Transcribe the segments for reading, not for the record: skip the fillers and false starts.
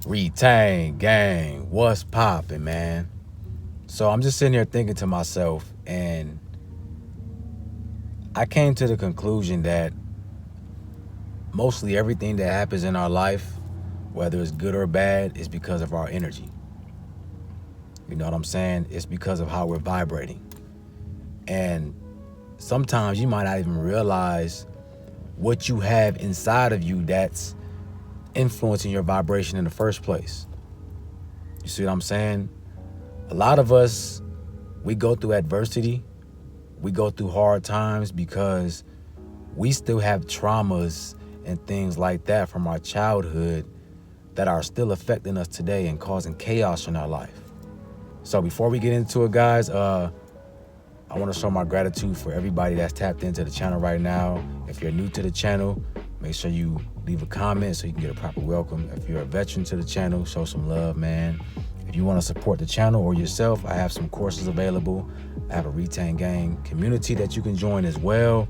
Retain gang, what's poppin', man? So I'm just sitting here thinking to myself, and I came to the conclusion that mostly everything that happens in our life, whether it's good or bad, is because of our energy. You know what I'm saying? It's because of how we're vibrating. And sometimes you might not even realize what you have inside of you that's influencing your vibration in the first place. You see what I'm saying? A lot of us, we go through adversity, we go through hard times because we still have traumas and things like that from our childhood that are still affecting us today and causing chaos in our life. So before we get into it, guys, I want to show my gratitude for everybody that's tapped into the channel right now. If you're new to the channel, make sure you leave a comment so you can get a proper welcome. If you're a veteran to the channel, show some love, man. If you want to support the channel or yourself, I have some courses available. I have a Retain Gang community that you can join as well.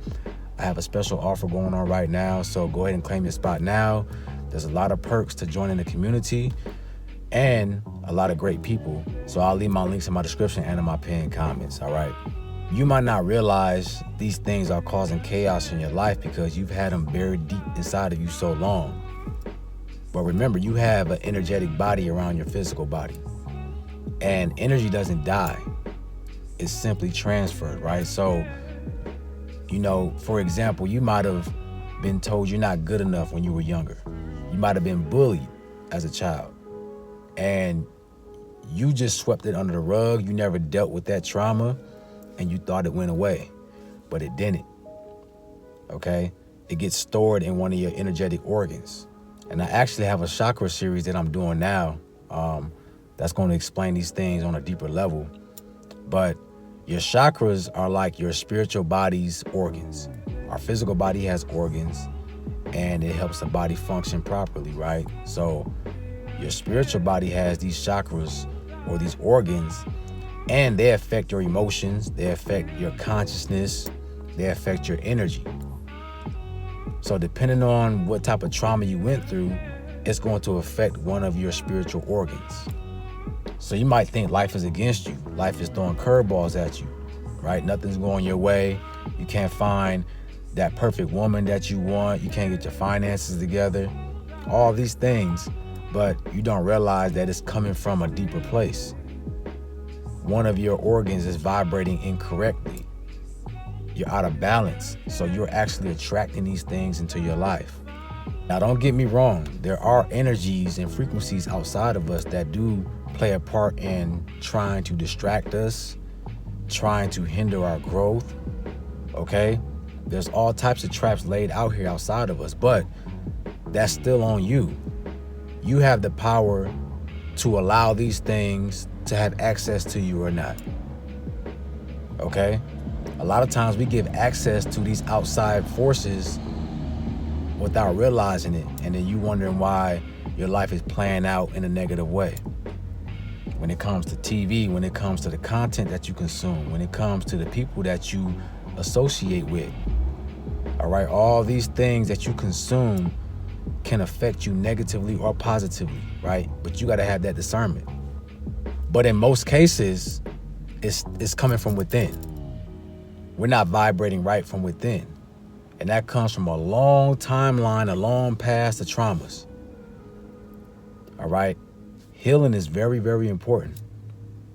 I have a special offer going on right now, so go ahead and claim your spot now. There's a lot of perks to joining the community and a lot of great people. So I'll leave my links in my description and in my pinned comments, all right? You might not realize these things are causing chaos in your life because you've had them buried deep inside of you so long. But remember, you have an energetic body around your physical body. And energy doesn't die. It's simply transferred, right? So, you know, for example, you might have been told you're not good enough when you were younger. You might have been bullied as a child. And you just swept it under the rug. You never dealt with that trauma and you thought it went away, but it didn't, okay? It gets stored in one of your energetic organs. And I actually have a chakra series that I'm doing now that's going to explain these things on a deeper level. But your chakras are like your spiritual body's organs. Our physical body has organs and it helps the body function properly, right? So your spiritual body has these chakras or these organs, and they affect your emotions, they affect your consciousness, they affect your energy. So depending on what type of trauma you went through, it's going to affect one of your spiritual organs. So you might think life is against you. Life is throwing curveballs at you, right? Nothing's going your way. You can't find that perfect woman that you want. You can't get your finances together. All these things, but you don't realize that it's coming from a deeper place. One of your organs is vibrating incorrectly. You're out of balance. So you're actually attracting these things into your life. Now, don't get me wrong. There are energies and frequencies outside of us that do play a part in trying to distract us, trying to hinder our growth, okay? There's all types of traps laid out here outside of us, but that's still on you. You have the power to allow these things to have access to you or not, okay? A lot of times we give access to these outside forces without realizing it, and then you wondering why your life is playing out in a negative way. When it comes to TV, when it comes to the content that you consume, when it comes to the people that you associate with, all right? All these things that you consume can affect you negatively or positively, right? But you got to have that discernment. But in most cases, it's coming from within. We're not vibrating right from within. And that comes from a long timeline, a long past of traumas. All right? Healing is very, very important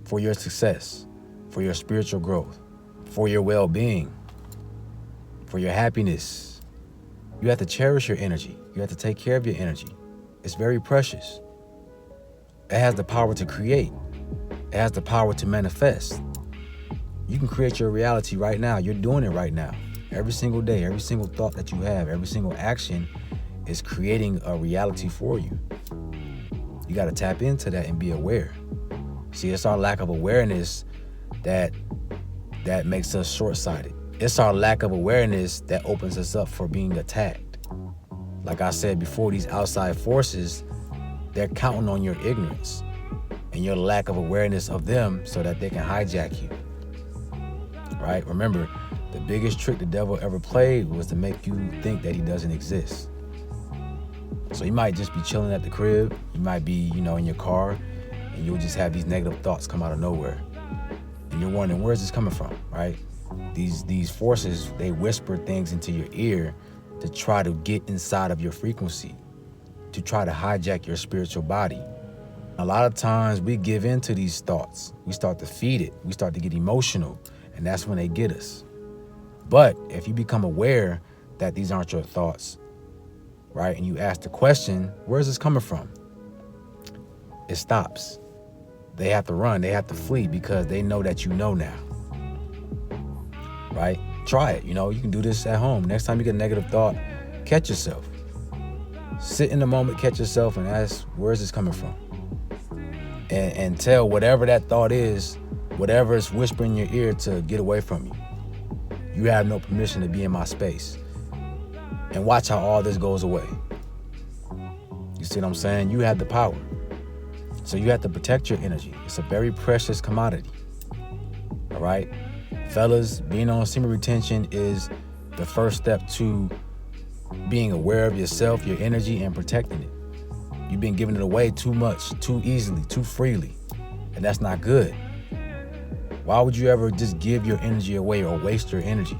for your success, for your spiritual growth, for your well-being, for your happiness. You have to cherish your energy. You have to take care of your energy. It's very precious. It has the power to create. It has the power to manifest. You can create your reality right now. You're doing it right now. Every single day, every single thought that you have, every single action is creating a reality for you. You got to tap into that and be aware. See, it's our lack of awareness that makes us short-sighted. It's our lack of awareness that opens us up for being attacked. Like I said before, these outside forces, they're counting on your ignorance and your lack of awareness of them so that they can hijack you. Right? Remember, the biggest trick the devil ever played was to make you think that he doesn't exist. So you might just be chilling at the crib. You might be, in your car, and you'll just have these negative thoughts come out of nowhere. And you're wondering, where's this coming from, right? These forces, they whisper things into your ear to try to get inside of your frequency, to try to hijack your spiritual body. A lot of times we give in to these thoughts. We start to feed it. We start to get emotional, and that's when they get us. But if you become aware that these aren't your thoughts, right, and you ask the question, where's this coming from? It stops. They have to run. They have to flee because they know that you know now, right? Try it. You can do this at home. Next time you get a negative thought, catch yourself. Sit in the moment, catch yourself, and ask, where's this coming from? And tell whatever that thought is, whatever is whispering in your ear to get away from you. You have no permission to be in my space. And watch how all this goes away. You see what I'm saying? You have the power. So you have to protect your energy. It's a very precious commodity. All right? Fellas, being on semen retention is the first step to being aware of yourself, your energy, and protecting it. You've been giving it away too much, too easily, too freely. And that's not good. Why would you ever just give your energy away or waste your energy?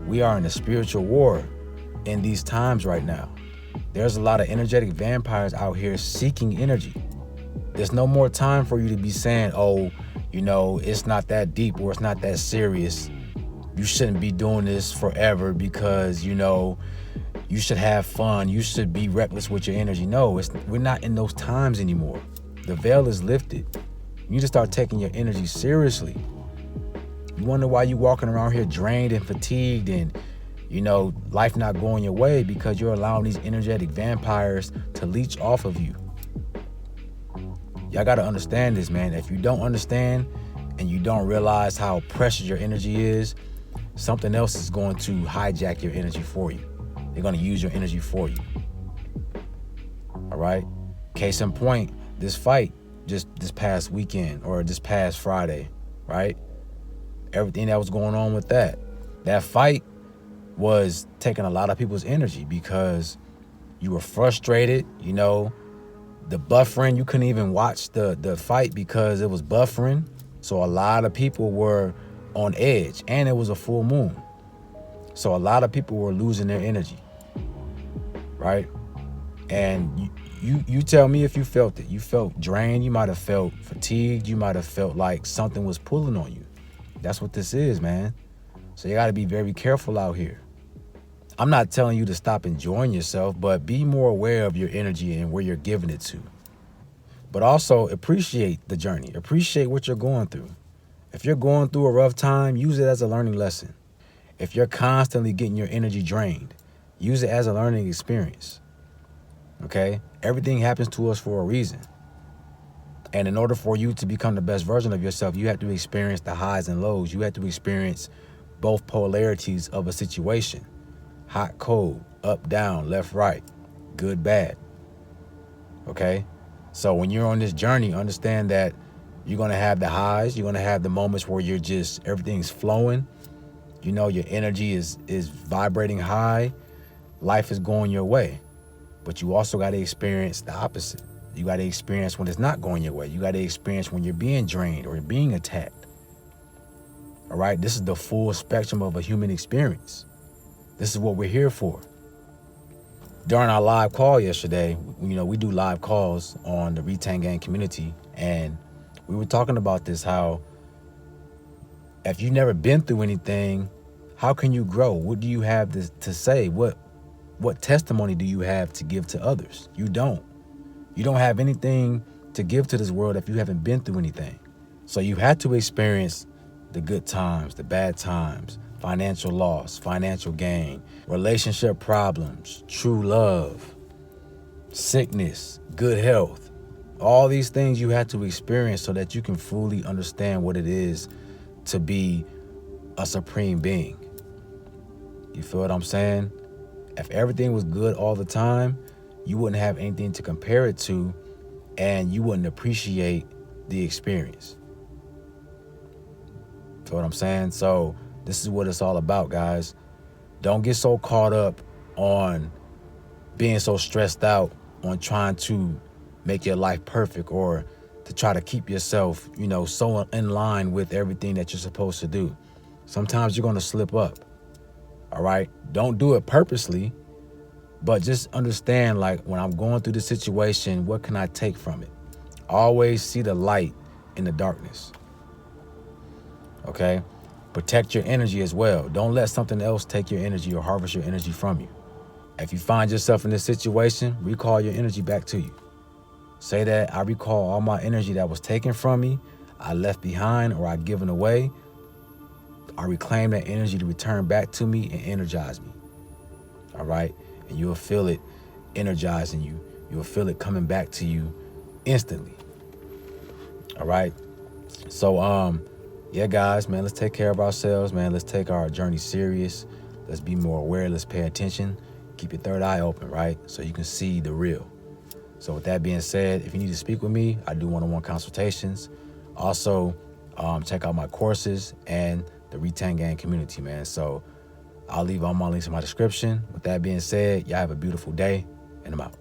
We are in a spiritual war in these times right now. There's a lot of energetic vampires out here seeking energy. There's no more time for you to be saying, it's not that deep or it's not that serious. You shouldn't be doing this forever because, you should have fun. You should be reckless with your energy. No, we're not in those times anymore. The veil is lifted. You need to start taking your energy seriously. You wonder why you walking around here drained and fatigued and, life not going your way because you're allowing these energetic vampires to leech off of you. Y'all got to understand this, man. If you don't understand and you don't realize how precious your energy is, something else is going to hijack your energy for you. They're going to use your energy for you. All right? Case in point, this fight just this past weekend or this past Friday, right? Everything that was going on with that fight was taking a lot of people's energy because you were frustrated, the buffering, you couldn't even watch the fight because it was buffering. So a lot of people were on edge and it was a full moon. So a lot of people were losing their energy, right? And you tell me if you felt it. You felt drained. You might have felt fatigued. You might have felt like something was pulling on you. That's what this is, man. So you got to be very careful out here. I'm not telling you to stop enjoying yourself, but be more aware of your energy and where you're giving it to. But also appreciate the journey. Appreciate what you're going through. If you're going through a rough time, use it as a learning lesson. If you're constantly getting your energy drained, use it as a learning experience. Okay? Everything happens to us for a reason. And in order for you to become the best version of yourself, you have to experience the highs and lows. You have to experience both polarities of a situation. Hot, cold, up, down, left, right, good, bad. Okay? So when you're on this journey, understand that you're going to have the highs. You're going to have the moments where everything's flowing. Your energy is vibrating high. Life is going your way. But you also got to experience the opposite. You got to experience when it's not going your way. You got to experience when you're being drained or being attacked. All right? This is the full spectrum of a human experience. This is what we're here for. During our live call yesterday, we do live calls on the Retain Gang community, and we were talking about this, how if you've never been through anything, how can you grow? What do you have to say? What testimony do you have to give to others? You don't. You don't have anything to give to this world if you haven't been through anything. So you had to experience the good times, the bad times, financial loss, financial gain, relationship problems, true love, sickness, good health. All these things you had to experience so that you can fully understand what it is to be a supreme being. You feel what I'm saying? If everything was good all the time, you wouldn't have anything to compare it to, and you wouldn't appreciate the experience. Feel what I'm saying? So this is what it's all about, guys. Don't get so caught up on being so stressed out on trying to make your life perfect, or to try to keep yourself, so in line with everything that you're supposed to do. Sometimes you're going to slip up. All right. Don't do it purposely, but just understand, like, when I'm going through the situation, what can I take from it? Always see the light in the darkness. Okay. Protect your energy as well. Don't let something else take your energy or harvest your energy from you. If you find yourself in this situation, recall your energy back to you. Say that I recall all my energy that was taken from me, I left behind, or I given away. I reclaim that energy to return back to me and energize me. All right. And you'll feel it energizing you. You'll feel it coming back to you instantly. All right. So, yeah, guys, man, let's take care of ourselves, man. Let's take our journey serious. Let's be more aware. Let's pay attention. Keep your third eye open, right? So you can see the real. So with that being said, if you need to speak with me, I do one-on-one consultations. Also, check out my courses and the Retain Gang community, man. So I'll leave all my links in my description. With that being said, y'all have a beautiful day, and I'm out.